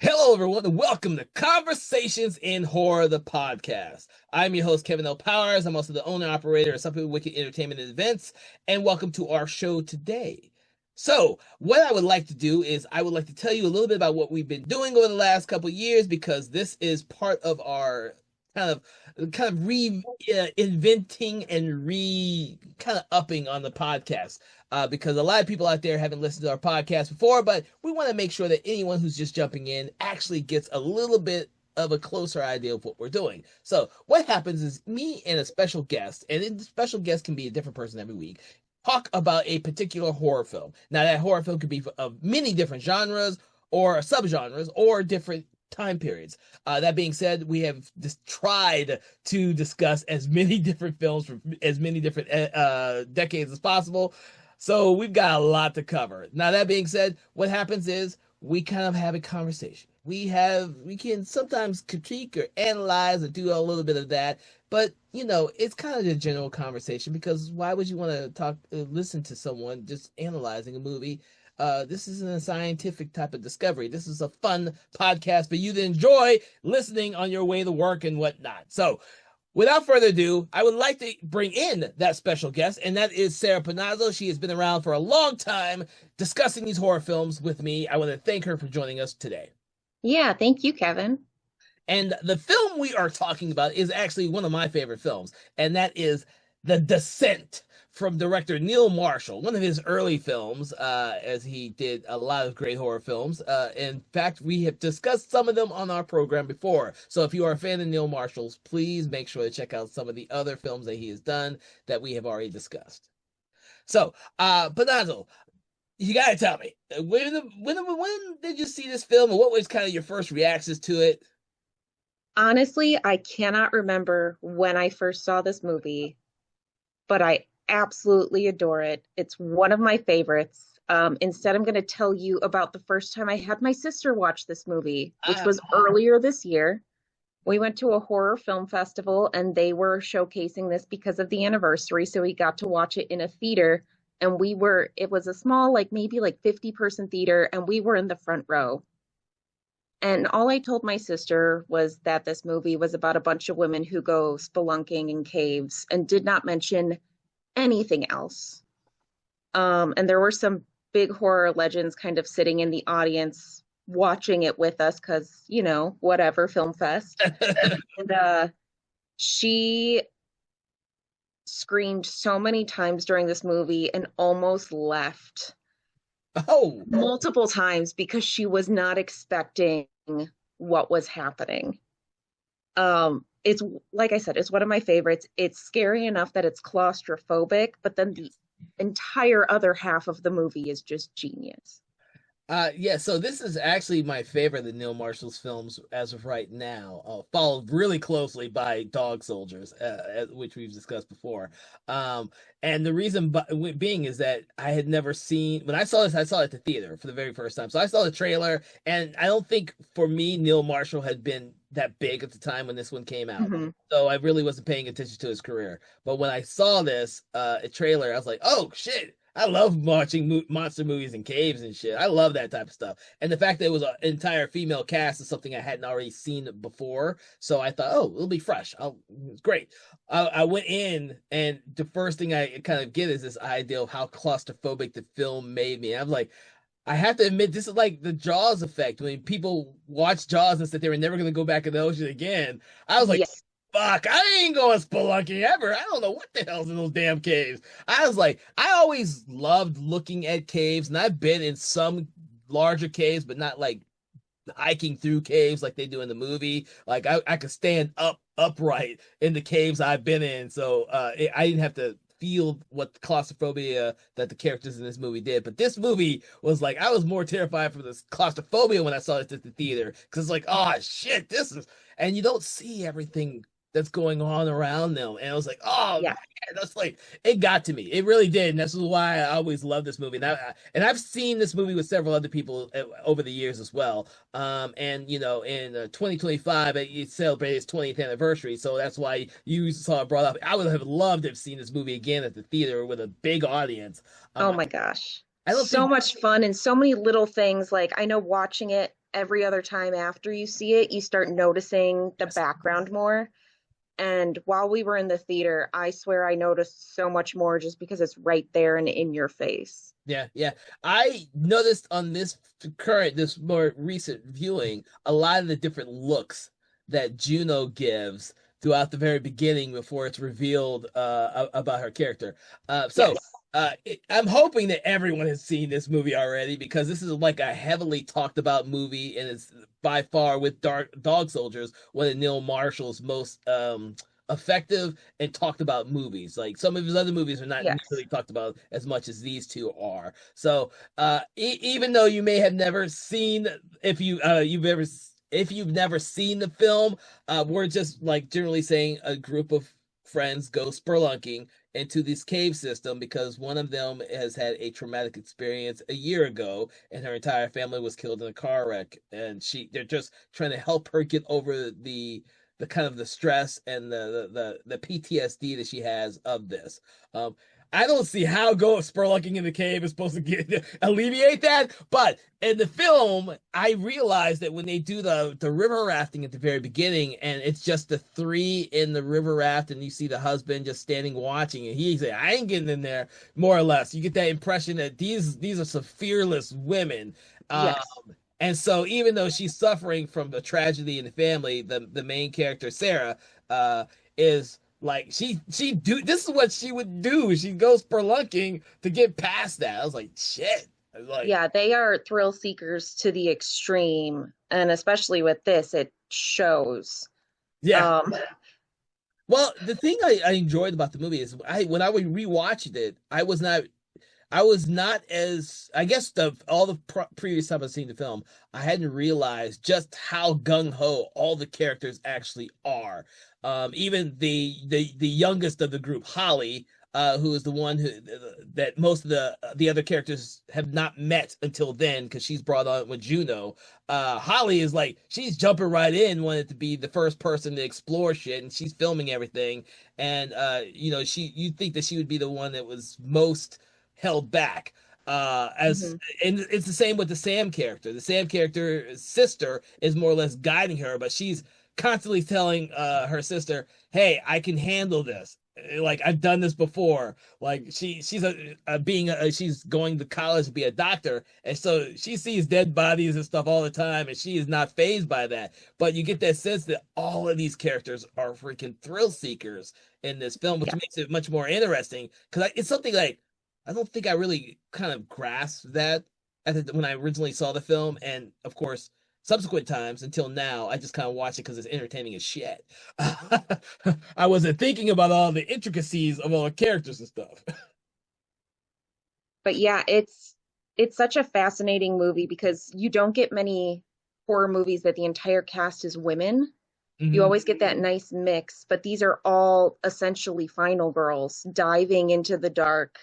Hello, everyone, and welcome to Conversations in Horror, the podcast. I'm your host, Kevin L. Powers. I'm also the owner and operator of Something Wicked Entertainment and Events, and welcome to our show today. So, what I would like to do is I would like to tell you a little bit about what we've been doing over the last couple of years, because this is part of our inventing and kind of upping on the podcast, because a lot of people out there haven't listened to our podcast before, but we want to make sure that anyone who's just jumping in actually gets a little bit of a closer idea of what we're doing. So what happens is me and a special guest, and the special guest can be a different person every week, talk about a particular horror film. Now, that horror film could be of many different genres or subgenres or different time periods. That being said, we have just tried to discuss as many different films from as many different decades as possible. So we've got a lot to cover. Now, that being said, what happens is we kind of have a conversation. We can sometimes critique or analyze or do a little bit of that, but it's kind of a general conversation, because why would you want to listen to someone just analyzing a movie? This isn't a scientific type of discovery. This is a fun podcast for you to enjoy listening on your way to work and whatnot. So, without further ado, I would like to bring in that special guest, and that is Sarah Panazzo. She has been around for a long time discussing these horror films with me. I want to thank her for joining us today. Yeah, thank you, Kevin. And the film we are talking about is actually one of my favorite films, and that is The Descent, from director Neil Marshall, one of his early films, as he did a lot of great horror films. In fact, we have discussed some of them on our program before. So if you are a fan of Neil Marshall's, please make sure to check out some of the other films that he has done that we have already discussed. So, Panazzo, you gotta tell me, when did you see this film, and what was kind of your first reactions to it? Honestly, I cannot remember when I first saw this movie, but I absolutely adore it. It's one of my favorites. Instead, I'm going to tell you about the first time I had my sister watch this movie, which was earlier this year. We went to a horror film festival and they were showcasing this because of the anniversary. So we got to watch it in a theater, and it was a small, maybe 50-person theater, and we were in the front row. And all I told my sister was that this movie was about a bunch of women who go spelunking in caves, and did not mention anything else. And there were some big horror legends kind of sitting in the audience watching it with us because, whatever, film fest. And she screamed so many times during this movie and almost left. Oh, multiple times, because she was not expecting what was happening. It's, like I said, it's one of my favorites. It's scary enough that it's claustrophobic, but then the entire other half of the movie is just genius. Yeah, so this is actually my favorite of Neil Marshall's films as of right now, followed really closely by Dog Soldiers, which we've discussed before. And the reason being is that I had never seen, when I saw this, I saw it at the theater for the very first time. So I saw the trailer, and I don't think for me, Neil Marshall had been that big at the time when this one came out. Mm-hmm. So I really wasn't paying attention to his career. But when I saw this trailer, I was like, oh shit. I love watching monster movies in caves and shit. I love that type of stuff. And the fact that it was an entire female cast is something I hadn't already seen before. So I thought, oh, it'll be fresh. It's great. I went in, and the first thing I kind of get is this idea of how claustrophobic the film made me. I'm like, I have to admit, this is like the Jaws effect. When people watch Jaws and said they were never going to go back in the ocean again, I was like, Yes. fuck, I ain't going spelunking ever. I don't know what the hell's in those damn caves. I was like, I always loved looking at caves, and I've been in some larger caves, but not like hiking through caves like they do in the movie. Like I could stand upright in the caves I've been in, so I didn't have to feel what the claustrophobia that the characters in this movie did. But this movie was like, I was more terrified for this claustrophobia when I saw it at the theater, because it's like, oh shit, this is, and you don't see everything that's going on around them. And I was like, oh Yeah. man, that's like, it got to me. It really did. And that's why I always love this movie. And I've seen this movie with several other people over the years as well. And in 2025, it celebrated its 20th anniversary. So that's why you saw it brought up. I would have loved to have seen this movie again at the theater with a big audience. Oh my gosh. I don't So think much fun, and so many little things. Like, I know watching it every other time after you see it, you start noticing the Yes. background more. And while we were in the theater, I swear I noticed so much more just because it's right there and in your face. Yeah, yeah. I noticed on this more recent viewing, a lot of the different looks that Juno gives throughout the very beginning before it's revealed about her character. So Yes. I'm hoping that everyone has seen this movie already because this is like a heavily talked about movie, and it's by far with Dark Dog Soldiers one of Neil Marshall's most effective and talked about movies. Like some of his other movies are not Yes. nearly talked about as much as these two are. So even though you may have never seen, if you've never seen the film, we're just like generally saying a group of friends go spelunking into this cave system because one of them has had a traumatic experience a year ago and her entire family was killed in a car wreck, and they're just trying to help her get over the kind of the stress and the PTSD that she has of this. Um, I don't see how go spelunking in the cave is supposed to alleviate that, but in the film, I realized that when they do the river rafting at the very beginning, and it's just the three in the river raft, and you see the husband just standing watching, and he's like, "I ain't getting in there." More or less, you get that impression that these are some fearless women. Um, Yes. and so even though she's suffering from the tragedy in the family, the main character Sarah is like she do this is what she would do. She goes spelunking to get past that. I was like, shit. I was like, Yeah, they are thrill seekers to the extreme, and especially with this, it shows. yeah. Um, Well, the thing I enjoyed about the movie is when I would rewatched it, I was not as I guess the all the previous time I've seen the film, I hadn't realized just how gung ho all the characters actually are. Even the youngest of the group, Holly, who is the one who that most of the other characters have not met until then because she's brought on with Juno. Holly is like she's jumping right in, wanted to be the first person to explore shit, and she's filming everything. And you'd think that she would be the one that was most held back as mhm. and it's the same with the Sam character. The Sam character's sister is more or less guiding her, but she's constantly telling her sister, "Hey, I can handle this. Like I've done this before." Like she's going to college to be a doctor, and so she sees dead bodies and stuff all the time, and she is not phased by that. But you get that sense that all of these characters are freaking thrill seekers in this film, which Yeah. makes it much more interesting because it's something like I don't think I really kind of grasped that when I originally saw the film, and of course, subsequent times until now, I just kind of watch it because it's entertaining as shit. I wasn't thinking about all the intricacies of all the characters and stuff. But yeah, it's such a fascinating movie because you don't get many horror movies that the entire cast is women. You Hmm. always get that nice mix, but these are all essentially final girls diving into the dark,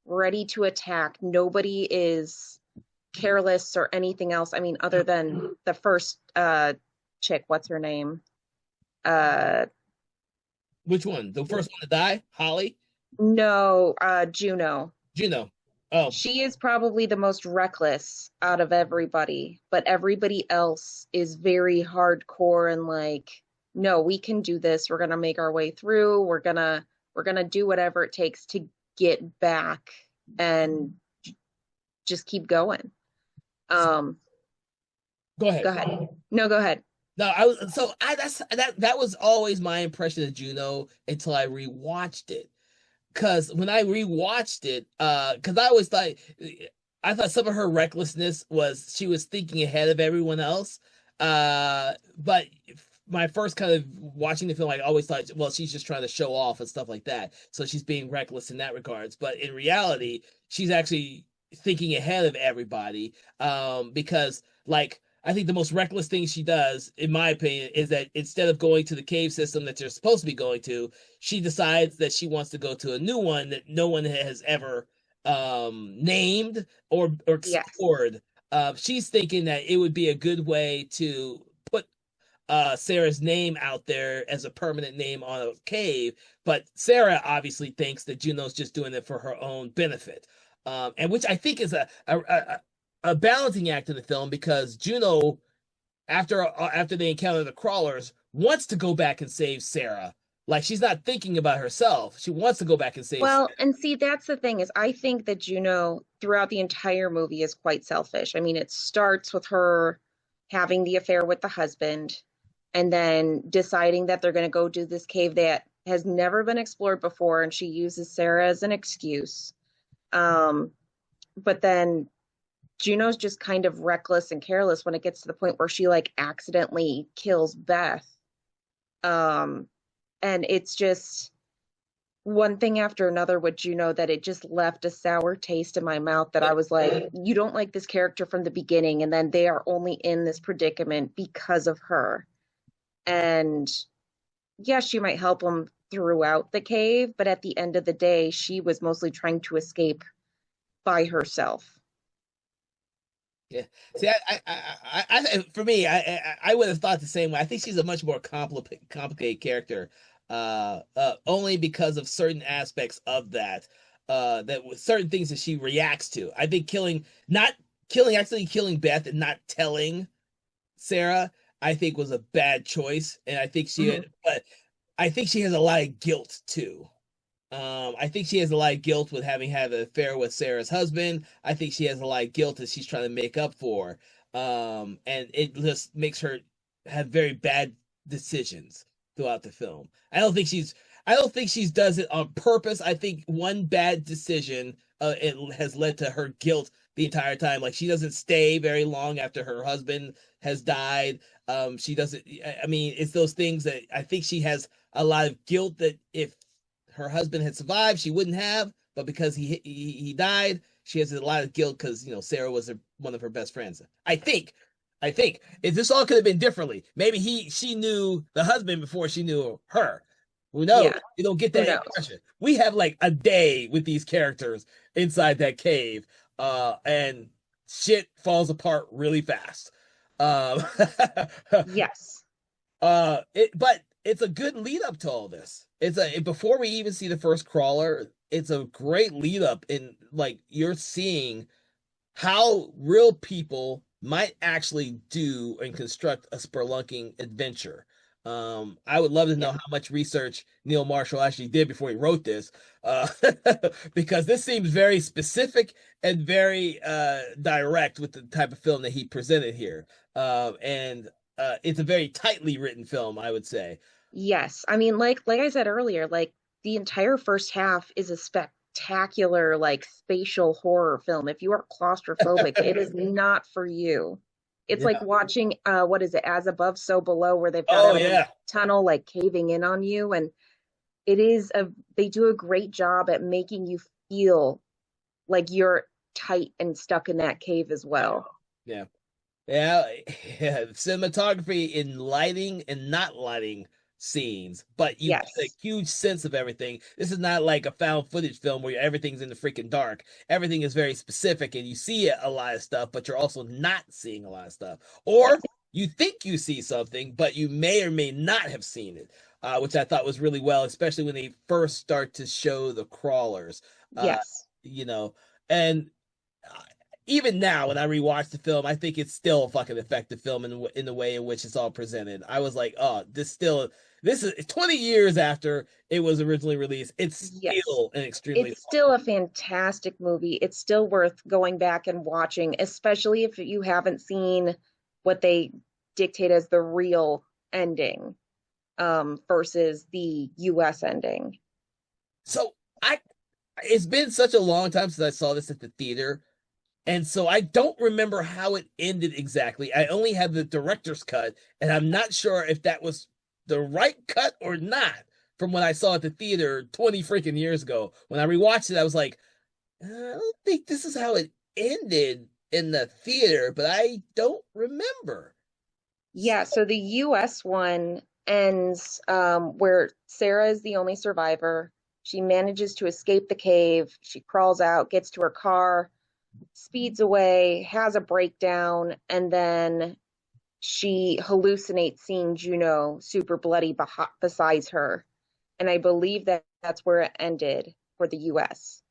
ready to attack. Nobody is careless or anything else. I mean, other than the first chick, what's her name? Uh Which one? The first one to die? Holly? no, Juno. Juno. Oh, She is probably the most reckless out of everybody, but everybody else is very hardcore and like, no, we can do this. We're gonna make our way through. We're gonna do whatever it takes to get back and just keep going. Um, go ahead. go ahead. No, go ahead. No, I was so I that was always my impression of Juno until I rewatched it. Because when I rewatched it, because I thought some of her recklessness was she was thinking ahead of everyone else. But my first kind of watching the film, I always thought, well, she's just trying to show off and stuff like that. So she's being reckless in that regards. But in reality, she's actually thinking ahead of everybody. Because like I think the most reckless thing she does, in my opinion, is that instead of going to the cave system that you're supposed to be going to, she decides that she wants to go to a new one that no one has ever named or Yes. explored. She's thinking that it would be a good way to put Sarah's name out there as a permanent name on a cave, but Sarah obviously thinks that Juno's just doing it for her own benefit, and which I think is a balancing act in the film because Juno after they encounter the crawlers, wants to go back and save Sarah. Like she's not thinking about herself. She wants to go back and save Well, Sarah. and see, that's the thing is I think that Juno throughout the entire movie is quite selfish. I mean, it starts with her having the affair with the husband and then deciding that they're going to go do this cave that has never been explored before, and she uses Sarah as an excuse. Um, but then Juno's just kind of reckless and careless when it gets to the point where she like accidentally kills Beth. Um, and it's just one thing after another with Juno that it just left a sour taste in my mouth that I was like, you don't like this character from the beginning, and then they are only in this predicament because of her. And yes, she might help them throughout the cave, but at the end of the day, she was mostly trying to escape by herself. Yeah. See, for me, I would have thought the same way. I think she's a much more complicated character, only because of certain aspects of that, that with certain things that she reacts to. I think not actually killing Beth and not telling Sarah, I think was a bad choice, and I think Mhm. but I think she has a lot of guilt too. I think she has a lot of guilt with having had an affair with Sarah's husband. I think she has a lot of guilt that she's trying to make up for. And it just makes her have very bad decisions throughout the film. I don't think she's does it on purpose. I think one bad decision it has led to her guilt the entire time. Like she doesn't stay very long after her husband has died. She doesn't. I mean, it's those things that I think she has a lot of guilt that if her husband had survived, she wouldn't have. But because he died, she has a lot of guilt because Sarah was one of her best friends. I think if this all could have been differently, maybe she knew the husband before she knew her. Who knows? Yeah, You don't get who that knows? impression. We have like a day with these characters inside that cave, and shit falls apart really fast. Um, Yes. but it's a good lead up to all this. It's a before we even see the first crawler, it's a great lead up in like you're seeing how real people might actually do and construct a spelunking adventure. I would love to know Yeah. how much research Neil Marshall actually did before he wrote this, uh, because this seems very specific and very direct with the type of film that he presented here. And it's a very tightly written film, I would say. Yes. I mean, like I said earlier, like the entire first half is a spectacular, like spatial horror film. If you are claustrophobic, it is not for you. It's like Yeah. watching what is it, As Above, So Below, where they've got Oh every yeah. tunnel like caving in on you. And it is a they do a great job at making you feel like you're tight and stuck in that cave as well. Yeah. Yeah, yeah, cinematography in lighting and not lighting scenes, but you get a Yes. huge sense of everything. This is not like a found footage film where everything's in the freaking dark. Everything is very specific and you see a lot of stuff, but you're also not seeing a lot of stuff. Or Yes. you think you see something, but you may or may not have seen it, which I thought was really well, especially when they first start to show the crawlers. Uh, Yes. you know, and uh, even now when I rewatch the film, I think it's still a fucking effective film in the way in which it's all presented. I was like, oh, this is 20 years after it was originally released. It's Yes. still an extremely It's still a fantastic movie. It's still worth going back and watching, especially if you haven't seen what they dictate as the real ending, versus the US ending. so I it's been such a long time since I saw this at the theater. And so I don't remember how it ended exactly. I only have the director's cut, and I'm not sure if that was the right cut or not from when I saw it at the theater 20 freaking years ago. When I rewatched it, I was like, I don't think this is how it ended in the theater, but I don't remember. Yeah, so the US one ends where Sarah is the only survivor. She manages to escape the cave. She crawls out, gets to her car, speeds away, has a breakdown, and then she hallucinates seeing Juno super bloody beside her. And I believe that that's where it ended for the US.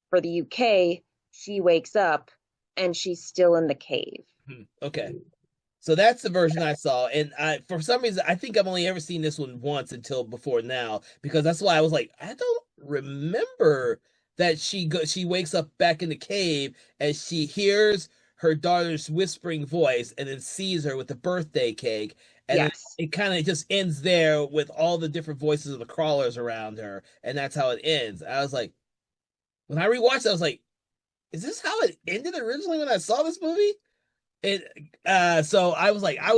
For the UK, she wakes up and she's still in the cave. Okay. So that's the version I saw, and for some reason, I think I've only ever seen this one once until before now, because that's why I was like, I don't remember that she wakes up back in the cave and she hears her daughter's whispering voice and then sees her with the birthday cake, and then Yes. it kind of just ends there with all the different voices of the crawlers around her, and that's how it ends. I was like, when I rewatched it, I was like, is this how it ended originally when I saw this movie? It so I was like I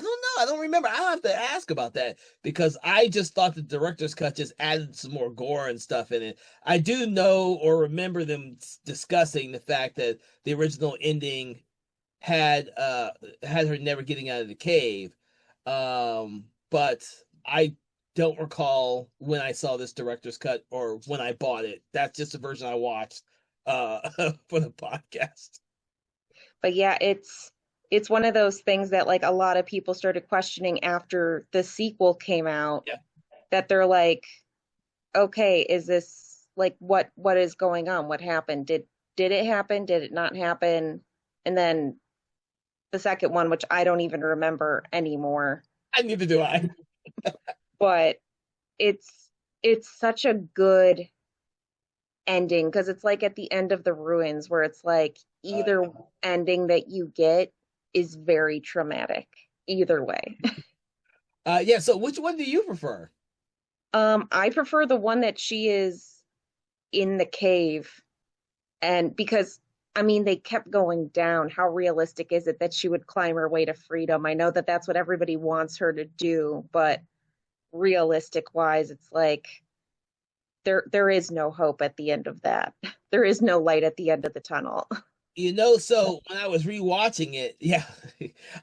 don't know. I don't remember. I'll have to ask about that because I just thought the director's cut just added some more gore and stuff in it. I do know or remember them discussing the fact that the original ending had her never getting out of the cave. But I don't recall when I saw this director's cut or when I bought it. That's just the version I watched for the podcast. But yeah, it's one of those things that like a lot of people started questioning after the sequel came out, Yeah. that they're like, okay, is this like what is going on? What happened? Did it happen? Did it not happen? And then the second one, which I don't even remember anymore, I neither do I. but it's it's such a good ending because it's like at the end of the ruins where it's like either ending that you get is very traumatic either way. Yeah, so which one do you prefer? I prefer the one that she is in the cave, and because I mean they kept going down. How realistic is it that she would climb her way to freedom? I know that that's what everybody wants her to do, but realistic wise, it's like there is no hope at the end of that. There is no light at the end of the tunnel. So when I was rewatching it, yeah,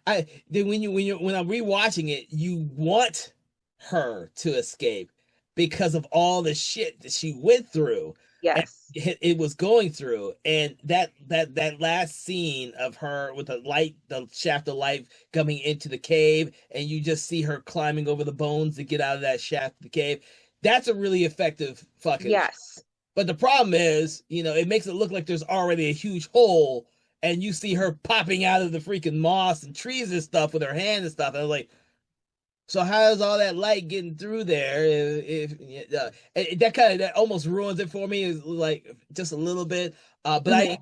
I then when I'm rewatching it, you want her to escape because of all the shit that she went through and Yes. it was going through, and that last scene of her with the shaft of light coming into the cave, and you just see her climbing over the bones to get out of that shaft of the cave. That's a really effective fucking. Yes. But the problem is, it makes it look like there's already a huge hole, and you see her popping out of the freaking moss and trees and stuff with her hand and stuff. And I was like, so how's all that light getting through there? That almost ruins it for me, is like just a little bit. But Mhm.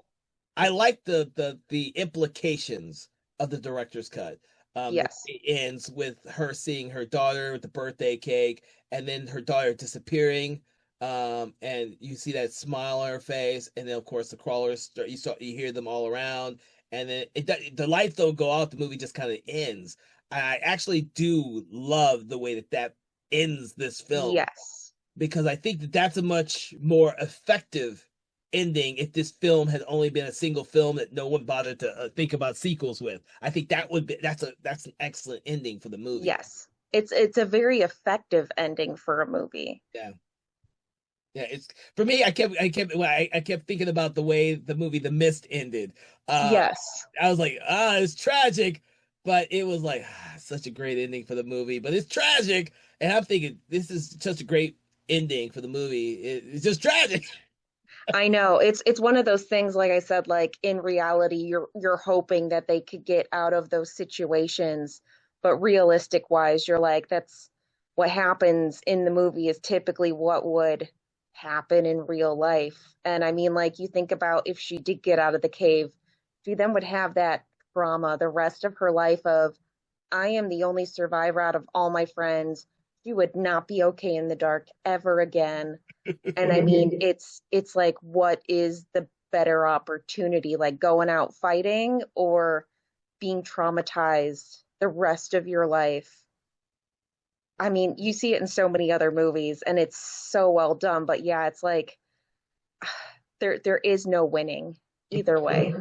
I like the implications of the director's cut. The Yes. way it ends with her seeing her daughter with the birthday cake, and then her daughter disappearing. And you see that smile on her face, and then of course the crawlers you hear them all around, and then the lights don't go out. The movie just kind of ends. I actually do love the way that ends this film Yes. because I think that that's a much more effective ending if this film had only been a single film that no one bothered to think about sequels with. I think that's an excellent ending for the movie. Yes. It's a very effective ending for a movie. Yeah. Yeah, it's for me. I kept thinking about the way the movie The Mist ended. Uh, Yes. I was like, it's tragic, but it was like such a great ending for the movie. But it's tragic, and I'm thinking this is such a great ending for the movie. It's just tragic. I know. It's one of those things, like I said, like in reality, you're hoping that they could get out of those situations, but realistic wise, you're like, that's what happens in the movie is typically what would happen in real life. And I mean, like you think about if she did get out of the cave, she then would have that trauma the rest of her life of, I am the only survivor out of all my friends. She would not be okay in the dark ever again. And I mean, it's like, what is the better opportunity? Like going out fighting or being traumatized the rest of your life? I mean, you see it in so many other movies and it's so well done, but yeah, it's like there is no winning either way.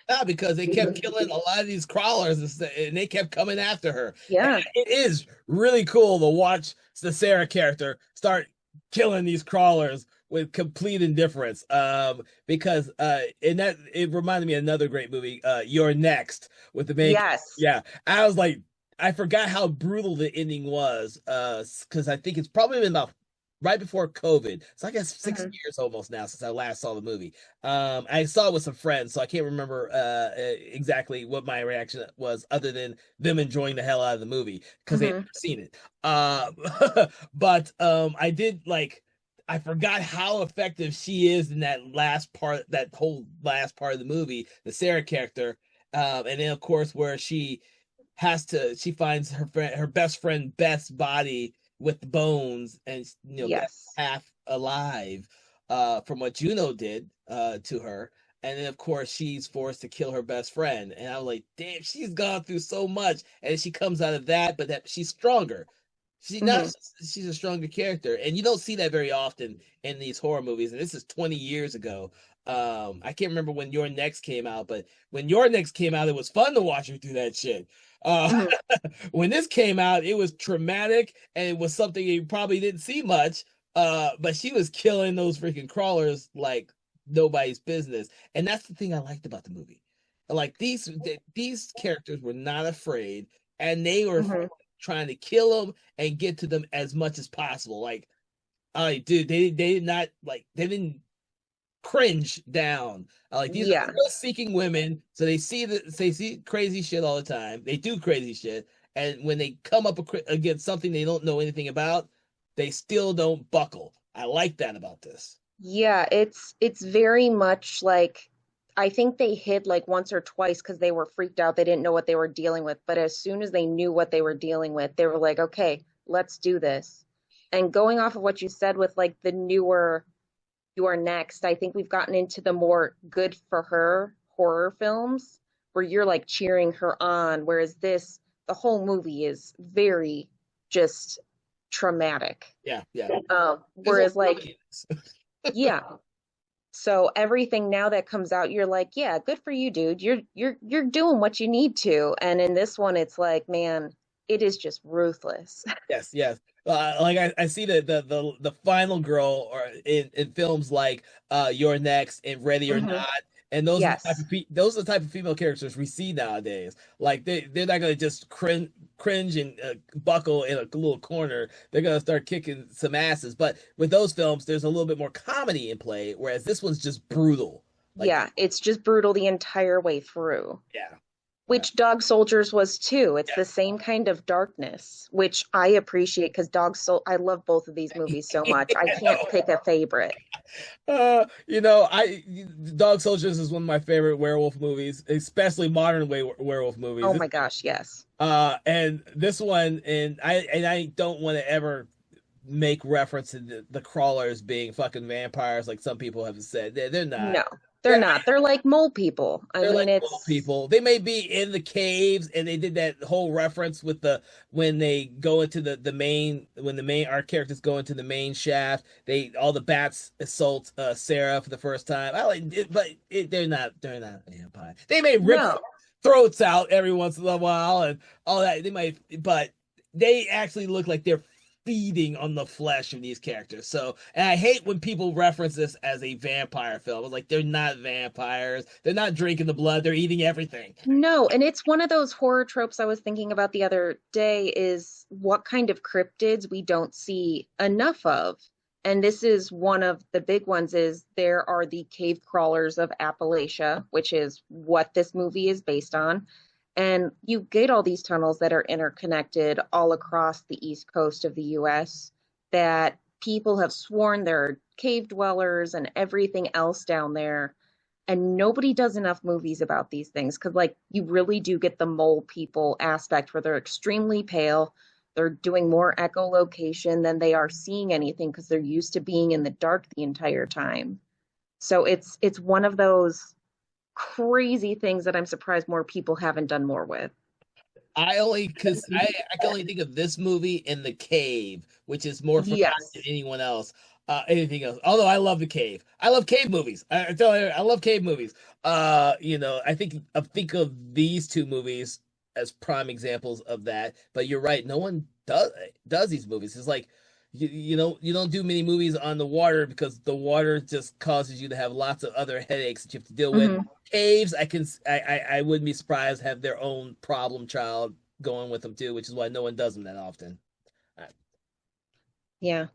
Yeah, because they kept killing a lot of these crawlers and they kept coming after her. And Yeah. it is really cool to watch the Sarah character start killing these crawlers with complete indifference. Because and that it reminded me of another great movie, You're Next, with the main. Yes. Yeah, I was like, I forgot how brutal the ending was. Because I think it's probably been about right before COVID. So I guess 6 years Hmm. almost now since I last saw the movie. I saw it with some friends, so I can't remember exactly what my reaction was, other than them enjoying the hell out of the movie because they had Hmm. never seen it. But I did like. I forgot how effective she is in that whole last part of the movie, the Sarah character. And then of course where she finds her best friend Beth's body with the bones, and Beth Yes. half alive from what Juno did to her. And then of course she's forced to kill her best friend. And I was like, damn, she's gone through so much. And she comes out of that, but that she's stronger. Hmm. She's a stronger character. And you don't see that very often in these horror movies. And this is 20 years ago. I can't remember when Your Next came out, but when Your Next came out, it was fun to watch her do that shit. Uh, Hmm. when this came out, it was traumatic, and it was something you probably didn't see much. But she was killing those freaking crawlers like nobody's business, and that's the thing I liked about the movie. Like these characters were not afraid, and they were Hmm. trying to kill them and get to them as much as possible. Like, I dude, they did not like they didn't cringe down. Like these are Yeah. seeking women, so they see crazy shit all the time. They do crazy shit, and when they come up against something they don't know anything about, they still don't buckle. I like that about this. Yeah, it's very much like I think they hid like once or twice because they were freaked out. They didn't know what they were dealing with. But as soon as they knew what they were dealing with, they were like, okay, let's do this. And going off of what you said with like the newer You're Next, I think we've gotten into the more good for her horror films where you're like cheering her on, whereas the whole movie is very just traumatic. Yeah, yeah. There's a lot Whereas of like, comedy in this. yeah. So everything now that comes out, you're like, yeah, good for you, dude. You're doing what you need to. And in this one, it's like, man, it is just ruthless. Yes, yes. Like I see the final girl or in films like Your Next and Ready or Hmm. Not, and those are the type Yes. of those are the type of female characters we see nowadays. Like they're not gonna just cringe and buckle in a little corner. They're gonna start kicking some asses. But with those films, there's a little bit more comedy in play, whereas this one's just brutal. Like Yeah, it's just brutal the entire way through. yeah, yeah, Which Dog Soldiers was too. It's the yes. same kind of darkness, which I appreciate because I love both of these movies so much. I can't pick a favorite. I Dog Soldiers is one of my favorite werewolf movies, especially modern werewolf Oh movies. my gosh, yes. And this one, and I don't want to ever make reference to the crawlers being fucking vampires like some people have said. They're not. No, they're They're not. They're like mole people. I they're mean, like little it's people. They may be in the caves, and they did that whole reference with the when they go into the main when the main our characters go into the main shaft. They all the bats assault Sarah for the first time. I like it, but they're not a vampire. They may rip no. throats out every once in a while and all that. They might, but they actually look like they're feeding on the flesh of these characters. So, and I hate when people reference this as a vampire film. I was like, they're not vampires. They're not drinking the blood. They're eating everything. No, and it's one of those horror tropes I was thinking about the other day is what kind of cryptids we don't see enough of. And this is one of the big ones is there are the cave crawlers of Appalachia, which is what this movie is based on. And you get all these tunnels that are interconnected all across the east coast of the US that people have sworn they're cave dwellers and everything else down there, and nobody does enough movies about these things because like you really do get the mole people aspect where they're extremely pale, they're doing more echolocation than they are seeing anything because they're used to being in the dark the entire time. So it's one of those crazy things that I'm surprised more people haven't done more with. I can only think of this movie in The Cave, which is more forgotten than Yes. anyone else. Anything else. Although I love The Cave. I love cave movies. I tell you, I love cave movies. I think of these two movies as prime examples of that. But you're right, no one does these movies. It's like you don't do many movies on the water because the water just causes you to have lots of other headaches that you have to deal with. Hmm. Caves, I wouldn't be surprised have their own problem child going with them too, which is why no one does them that often. Uh, Yeah.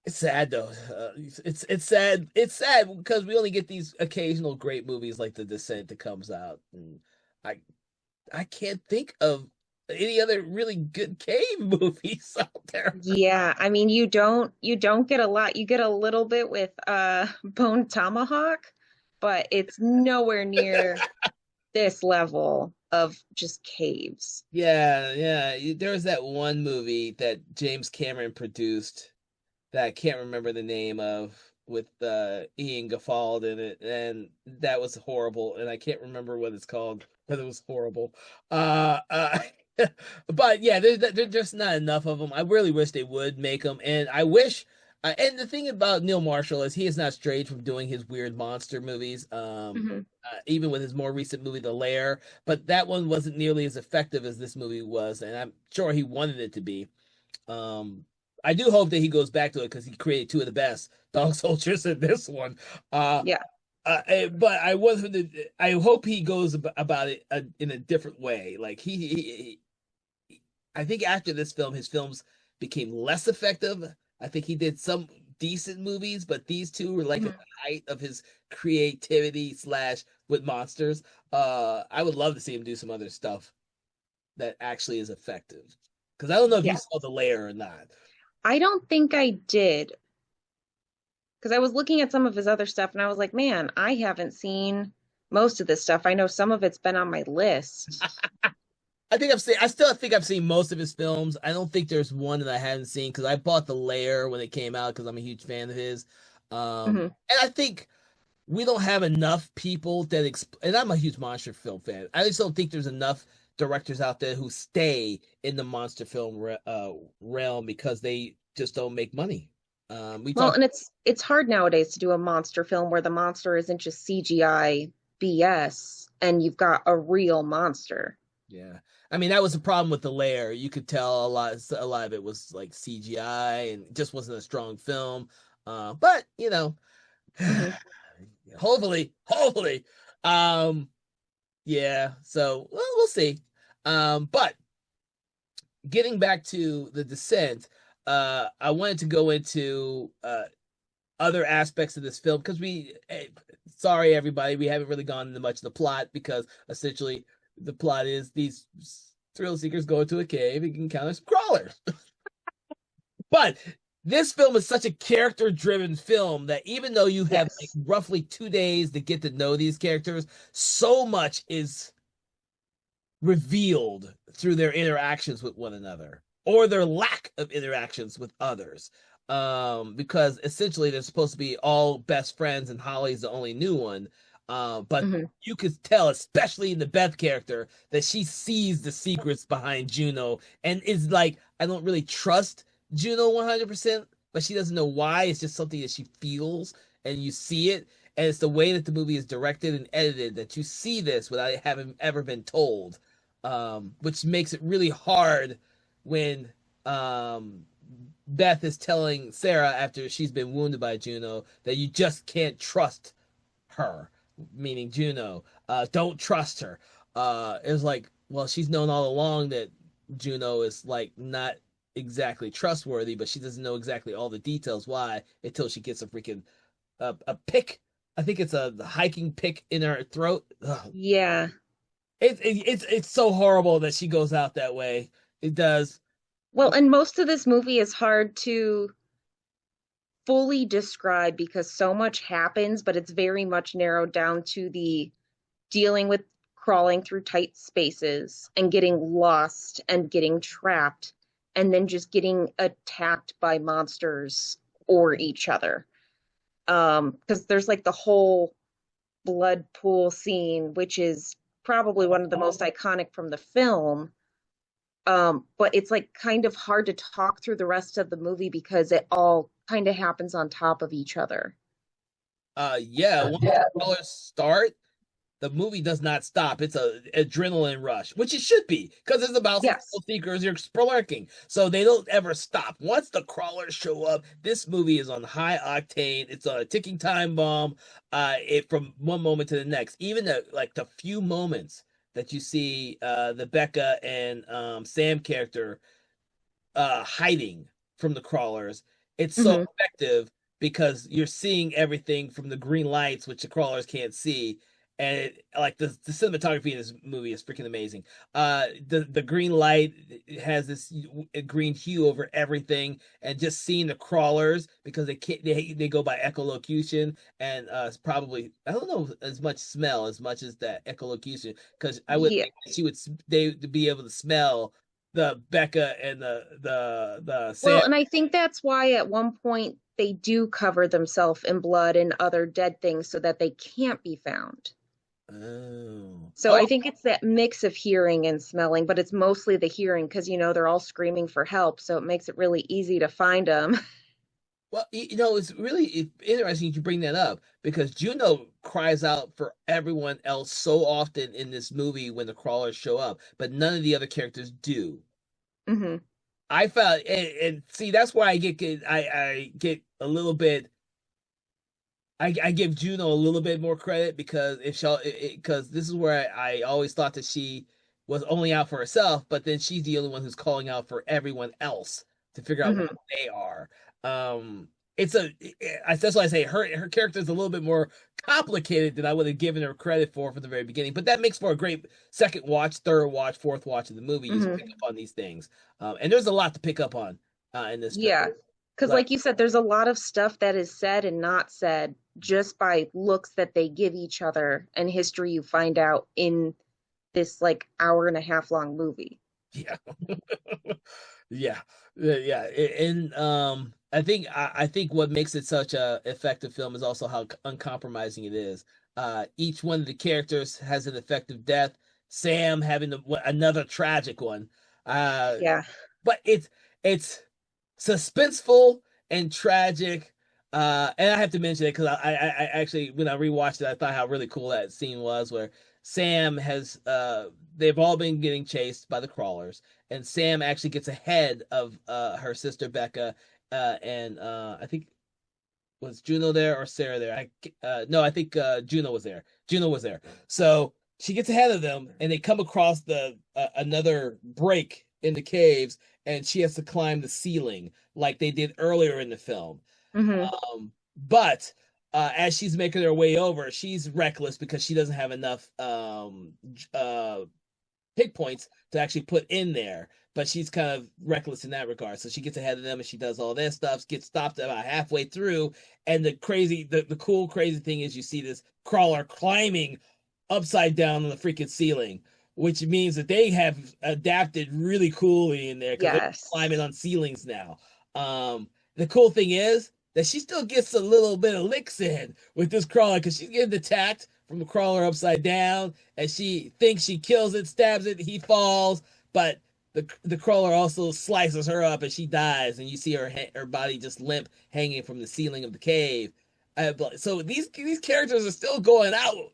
It's sad though. It's sad. It's sad because we only get these occasional great movies like The Descent that comes out, and I I can't think of any other really good cave movies out there. Yeah, I mean you don't get a lot. You get a little bit with Bone Tomahawk, but it's nowhere near this level of just caves. Yeah, yeah. There was that one movie that James Cameron produced that I can't remember the name of with Ian Gaffild in it, and that was horrible, and I can't remember what it's called, but it was horrible. Uh, uh but yeah, there's just not enough of them. I really wish they would make them, and I wish. And the thing about Neil Marshall is he has not strayed from doing his weird monster movies. Hmm. Even with his more recent movie, The Lair, but that one wasn't nearly as effective as this movie was, and I'm sure he wanted it to be. Um, I do hope that he goes back to it because he created two of the best dog soldiers in this one. Uh, Yeah. but I wasn't. I hope he goes about it in a different way. Like I think after this film, his films became less effective. I think he did some decent movies, but these two were like at Mhm. the height of his creativity slash with monsters. I would love to see him do some other stuff that actually is effective. Because I don't know if you Yeah. saw The Lair or not. I don't think I did because I was looking at some of his other stuff and I was like, man, I haven't seen most of this stuff. I know some of it's been on my list. I think I've seen. I still think I've seen most of his films. I don't think there's one that I haven't seen because I bought The Lair when it came out because I'm a huge fan of his. Hmm. And I think we don't have enough people that. And I'm a huge monster film fan. I just don't think there's enough directors out there who stay in the monster film realm because they just don't make money. We Well, talked. and it's hard nowadays to do a monster film where the monster isn't just CGI BS and you've got a real monster. Yeah. I mean, that was the problem with The Lair. You could tell a lot of it was like CGI and it just wasn't a strong film. But you know, Hmm. hopefully. Um, yeah, so well, we'll see. But getting back to The Descent, I wanted to go into other aspects of this film because sorry everybody, we haven't really gone into much of the plot because essentially the plot is these thrill seekers go into a cave and encounter some crawlers. But this film is such a character driven film that even though you have like Yes. roughly 2 days to get to know these characters, so much is revealed through their interactions with one another or their lack of interactions with others. Because essentially they're supposed to be all best friends and Holly's the only new one. But Hmm. you could tell, especially in the Beth character, that she sees the secrets behind Juno and is like, I don't really trust Juno 100%, but she doesn't know why. It's just something that she feels and you see it. And it's the way that the movie is directed and edited that you see this without having ever been told, which makes it really hard when um, Beth is telling Sarah after she's been wounded by Juno that you just can't trust her, meaning Juno. Don't trust her. It's like, well, she's known all along that Juno is like not exactly trustworthy, but she doesn't know exactly all the details why until she gets a freaking a pick. I think it's a hiking pick in her throat. Ugh. Yeah. It's so horrible that she goes out that way. It does. Well, and most of this movie is hard to fully describe because so much happens, but it's very much narrowed down to the dealing with crawling through tight spaces and getting lost and getting trapped and then just getting attacked by monsters or each other. Because there's like the whole blood pool scene, which is probably one of the most iconic from the film. But it's like kind of hard to talk through the rest of the movie because it all kind of happens on top of each other. Yeah, once the colors start, the movie does not stop. It's a adrenaline rush, which it should be, because it's about some Yes. seekers you're spelunking. So they don't ever stop. Once the crawlers show up, this movie is on high octane. It's on a ticking time bomb. It from one moment to the next. Even the few moments that you see the Becca and Sam character hiding from the crawlers it's so Hmm. effective because you're seeing everything from the green lights, which the crawlers can't see. And like the cinematography in this movie is freaking amazing. The green light has this green hue over everything, and just seeing the crawlers because they can't they go by echolocation, and it's probably I don't know as much smell as much as that echolocation, because I would Yeah. think that they would be able to smell the Becca and the Sam. Well, and I think that's why at one point they do cover themselves in blood and other dead things so that they can't be found. Oh. So Oh, I think it's that mix of hearing and smelling, but it's mostly the hearing because, they're all screaming for help. So it makes it really easy to find them. well, it's really interesting you bring that up because Juno cries out for everyone else so often in this movie when the crawlers show up, but none of the other characters do. Hmm. I found, and see, that's why I get a little bit. I give Juno a little bit more credit because if she because this is where I always thought that she was only out for herself, but then she's the only one who's calling out for everyone else to figure out what Hmm. they are. It's that's why I say her character is a little bit more complicated than I would have given her credit for from the very beginning. But that makes for a great second watch, third watch, fourth watch of the movie. You pick Hmm. up on these things, and there's a lot to pick up on in this film. Yeah. Because, Like like you said, there's a lot of stuff that is said and not said just by looks that they give each other and history you find out in this like hour and a half long movie. yeah. Yeah, yeah, and I think what makes it such a effective film is also how uncompromising it is. Each one of the characters has an effective death. Sam having another tragic one. Uh, Yeah. but it's suspenseful and tragic. And I have to mention it because I actually when I rewatched it, I thought how really cool that scene was where Sam has they've all been getting chased by the crawlers, and Sam actually gets ahead of her sister Becca, and I think was Juno there or Sarah there? No, I think Juno was there. Juno was there. So she gets ahead of them, and they come across the another break in the caves, and she has to climb the ceiling like they did earlier in the film. Hmm. But as she's making her way over, she's reckless because she doesn't have enough hit points to actually put in there. But she's kind of reckless in that regard. So she gets ahead of them and she does all their stuff, gets stopped about halfway through. And the cool, crazy thing is you see this crawler climbing upside down on the freaking ceiling, which means that they have adapted really coolly in there because they're Yes. climbing on ceilings now. The cool thing is that she still gets a little bit of licks in with this crawler because she's getting attacked from the crawler upside down, and she thinks she kills it, stabs it, he falls, but the crawler also slices her up and she dies, and you see her body just limp hanging from the ceiling of the cave. So these characters are still going out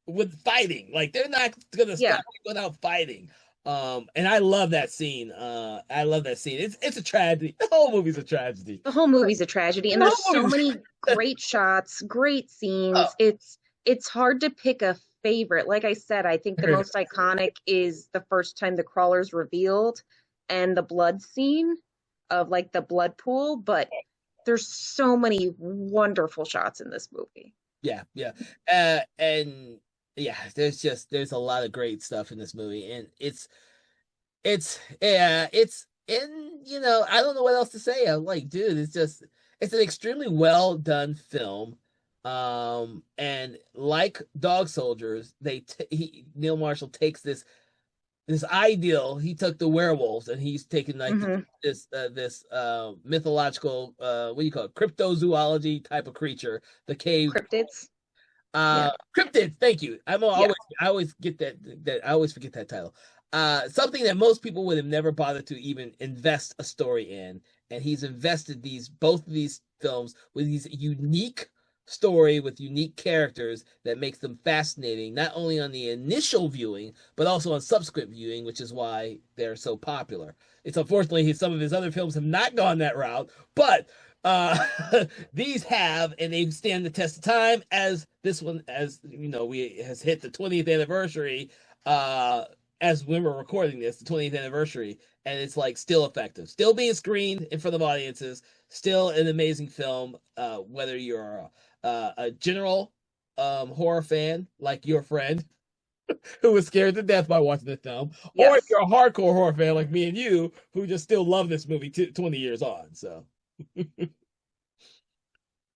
with fighting, like they're not gonna Yeah. stop going out fighting. And I love that scene. I love that scene. It's a tragedy. The whole movie's a tragedy. The whole movie's a tragedy, and The there's whole so movie's many great shots, great oh, scenes. It's hard to pick a favorite. Like I said, I think the most iconic is the first time the crawler's revealed and the blood scene of like the blood pool, but there's so many wonderful shots in this movie. yeah, yeah. And yeah, there's a lot of great stuff in this movie, and it's and I don't know what else to say. I'm like, dude, it's an extremely well done film. And like Dog Soldiers, Neil Marshall takes this ideal. He took the werewolves and he's taken like Hmm. this mythological what do you call it, cryptozoology type of creature, the cave Cryptids. Yeah. cryptid. Thank you. Yeah. I always get that I always forget that title. Something that most people would have never bothered to even invest a story in, and he's invested both of these films with these unique story with unique characters that makes them fascinating, not only on the initial viewing but also on subsequent viewing, which is why they're so popular. It's unfortunately some of his other films have not gone that route, but uh, these have, and they stand the test of time. As this one, as we has hit the 20th anniversary. Uh, as when we're recording this, the 20th anniversary, and it's like still effective, still being screened in front of audiences, still an amazing film. Whether you're a general horror fan like your friend who was scared to death by watching the film, or if Yes. you're a hardcore horror fan like me and you who just still love this movie 20 years on. So,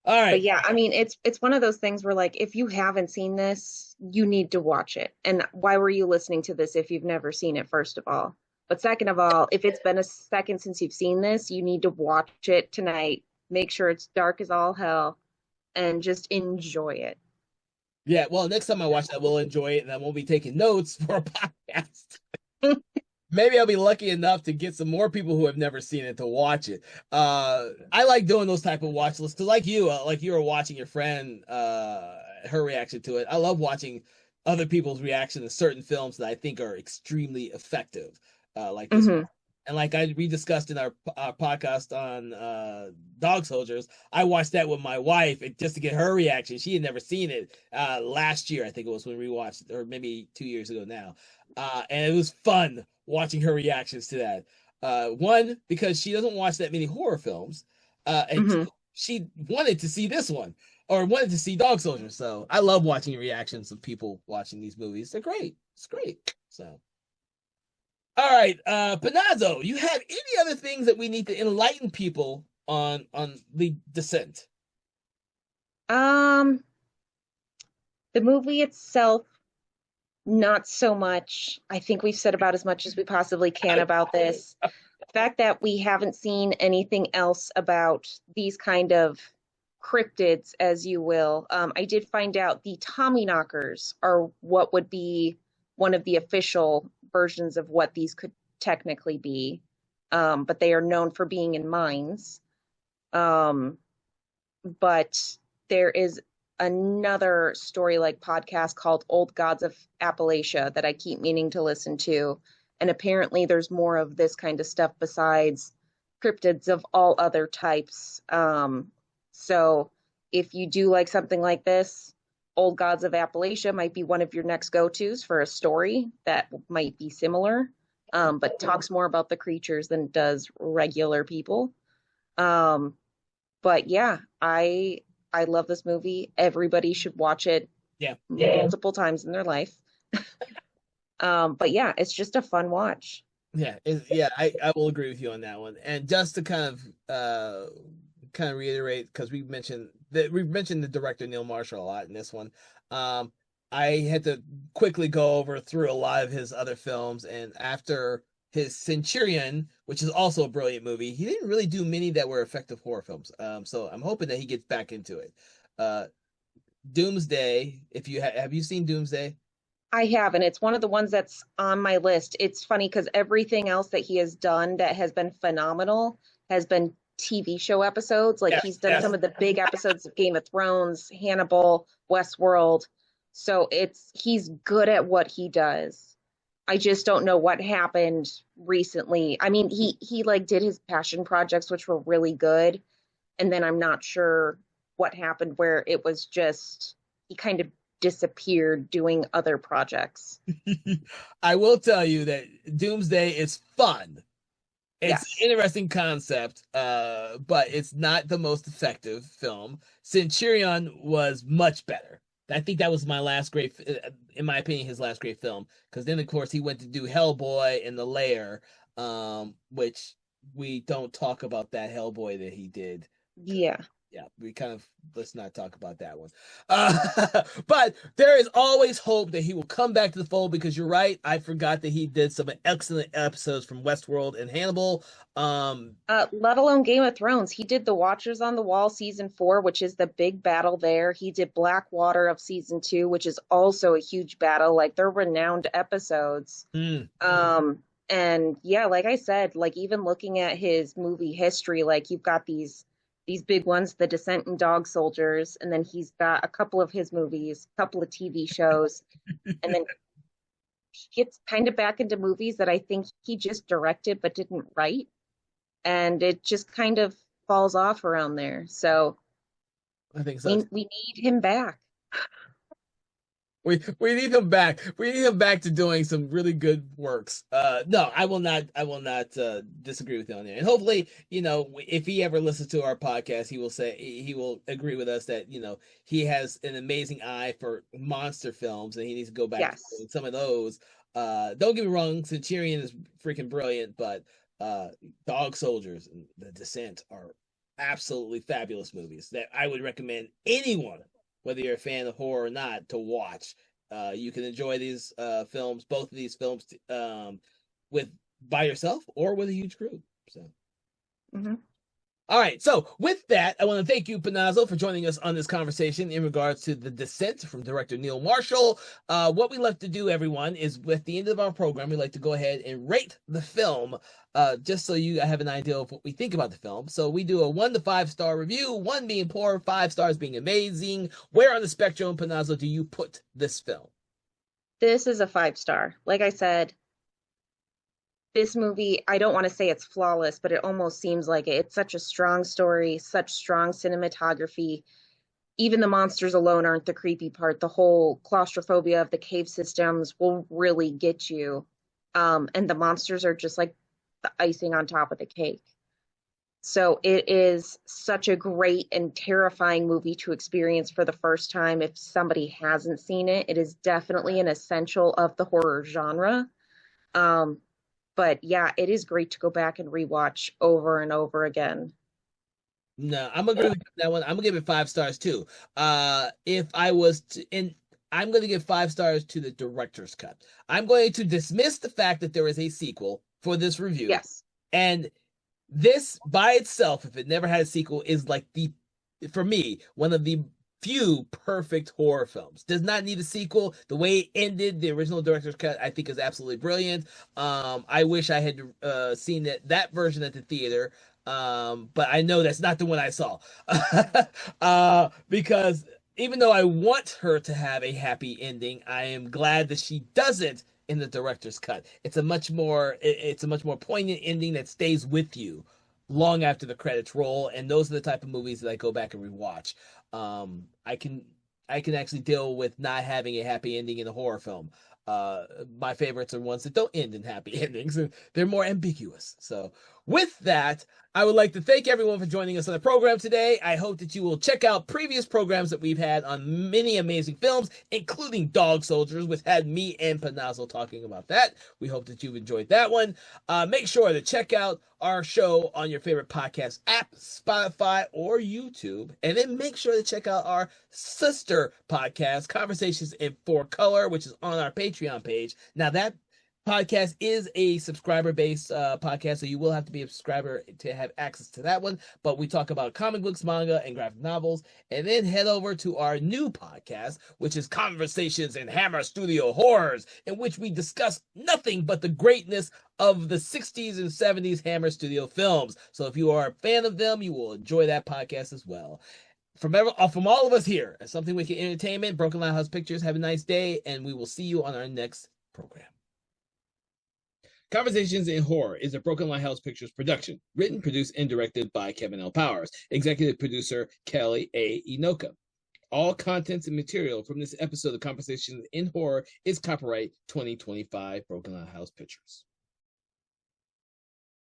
all But right, yeah, I mean, it's one of those things where like if you haven't seen this, you need to watch it. And why were you listening to this if you've never seen it, first of all? But second of all, if it's been a second since you've seen this, you need to watch it tonight. Make sure it's dark as all hell and just enjoy it. yeah. Well, next time I watch that, we'll enjoy it, and I won't be taking notes for a podcast. Maybe I'll be lucky enough to get some more people who have never seen it to watch it. I like doing those type of watch lists because, like you were watching your friend, her reaction to it. I love watching other people's reaction to certain films that I think are extremely effective, like this. Hmm. And like we discussed in our podcast on Dog Soldiers, I watched that with my wife just to get her reaction. She had never seen it last year, I think it was when we watched it, or maybe 2 years ago now. And it was fun watching her reactions to that. One, because she doesn't watch that many horror films, and Hmm. two, she wanted to see this one or wanted to see Dog Soldiers. So I love watching reactions of people watching these movies. They're great. It's great. So. All right, Panazzo, you have any other things that we need to enlighten people on the Descent? Um, the movie itself, not so much. I think we've said about as much as we possibly can about this. The fact that we haven't seen anything else about these kind of cryptids, as you will. I did find out the Tommyknockers are what would be one of the official versions of what these could technically be, but they are known for being in mines. Um, but there is another story like podcast called Old Gods of Appalachia that I keep meaning to listen to. And apparently there's more of this kind of stuff besides cryptids of all other types. So if you do like something like this, Old Gods of Appalachia might be one of your next go-tos for a story that might be similar, but talks more about the creatures than it does regular people. Um, but yeah, I love this movie. Everybody should watch it Yeah, multiple times in their life. But yeah, it's just a fun watch. yeah, I will agree with you on that one. And just to kind of reiterate, because we've mentioned the director Neil Marshall a lot in this one. Um, I had to quickly go over through a lot of his other films, and after his Centurion, which is also a brilliant movie, he didn't really do many that were effective horror films. So I'm hoping that he gets back into it. Uh, Doomsday, if you have you seen Doomsday? I have, and it's one of the ones that's on my list. It's funny because everything else that he has done that has been phenomenal has been TV show episodes. Like Yes, he's done yes. some of the big episodes of Game of Thrones, Hannibal, Westworld. So he's good at what he does. I just don't know what happened recently. I mean, he like did his passion projects, which were really good, and then I'm not sure what happened where it was just he kind of disappeared doing other projects. I will tell you that Doomsday is fun. It's Yes. an interesting concept, but it's not the most effective film. Centurion was much better. I think that was my last great, in my opinion, his last great film. Because then, of course, he went to do Hellboy and The Lair, which we don't talk about that Hellboy that he did. Yeah. Yeah, we kind of let's not talk about that one. But there is always hope that he will come back to the fold because you're right. I forgot that he did some excellent episodes from Westworld and Hannibal. Let alone Game of Thrones. He did The Watchers on the Wall season 4, which is the big battle there. He did Blackwater of season 2, which is also a huge battle. Like they're renowned episodes. mm, And yeah, like I said, like even looking at his movie history, like you've got these big ones, The Descent and Dog Soldiers, and then he's got a couple of his movies, a couple of TV shows, and then he gets kind of back into movies that I think he just directed but didn't write, and it just kind of falls off around there. So I think so. we need him back. we need him back. We need him back to doing some really good works. No, I will not disagree with you on there. And hopefully, if he ever listens to our podcast, he will agree with us that, he has an amazing eye for monster films and he needs to go back Yes. to some of those. Don't get me wrong, Centurion is freaking brilliant, but Dog Soldiers and The Descent are absolutely fabulous movies that I would recommend anyone, whether you're a fan of horror or not, to watch. You can enjoy these films, both of these films, with by yourself or with a huge group. So, all right. So, with that, I want to thank you, Panazzo, for joining us on this conversation in regards to The Descent from director Neil Marshall. What we like to do, everyone, is at the end of our program, we like to go ahead and rate the film, just so you have an idea of what we think about the film. So we do a 1 to 5 star review, 1 being poor, 5 stars being amazing. Where on the spectrum, Panazzo, do you put this film? This is a 5-star. Like I said, this movie, I don't want to say it's flawless, but it almost seems like it. It's such a strong story, such strong cinematography. Even the monsters alone aren't the creepy part. The whole claustrophobia of the cave systems will really get you. And the monsters are just like the icing on top of the cake. So it is such a great and terrifying movie to experience for the first time. If somebody hasn't seen it, it is definitely an essential of the horror genre. But yeah, it is great to go back and rewatch over and over again. No, I'm gonna agree with that one. I'm gonna give it 5 stars too. If I was to, and I'm gonna give 5 stars to the director's cut. I'm going to dismiss the fact that there is a sequel for this review. Yes. And this by itself, if it never had a sequel, is like for me, one of the few perfect horror films. Does not need a sequel. The way it ended, the original director's cut, I think is absolutely brilliant. I wish I had seen that version at the theater. But I know that's not the one I saw. Because even though I want her to have a happy ending, I am glad that she doesn't in the director's cut. It's a much more poignant ending that stays with you long after the credits roll, and those are the type of movies that I go back and rewatch. I can actually deal with not having a happy ending in a horror film. My favorites are ones that don't end in happy endings, and they're more ambiguous. So with that, I would like to thank everyone for joining us on the program today. I hope that you will check out previous programs that we've had on many amazing films, including Dog Soldiers, which had me and Panazzo talking about that. We hope that you've enjoyed that one. Make sure to check out our show on your favorite podcast app, Spotify, or YouTube. And then make sure to check out our sister podcast, Conversations in 4Color, which is on our Patreon page. Now, that podcast is a subscriber-based podcast, so you will have to be a subscriber to have access to that one. But we talk about comic books, manga, and graphic novels. And then head over to our new podcast, which is Conversations in Hammer Studio Horrors, in which we discuss nothing but the greatness of the 60s and 70s Hammer Studio films. So if you are a fan of them, you will enjoy that podcast as well. From all of us here at Something Wicked Entertainment, Broken Lighthouse Pictures, have a nice day, and we will see you on our next program. Conversations in Horror is a Broken Lighthouse Pictures production, written, produced, and directed by Kevin L. Powers, executive producer Kelly A. Inoka. All contents and material from this episode of Conversations in Horror is copyright 2025 Broken Lighthouse Pictures.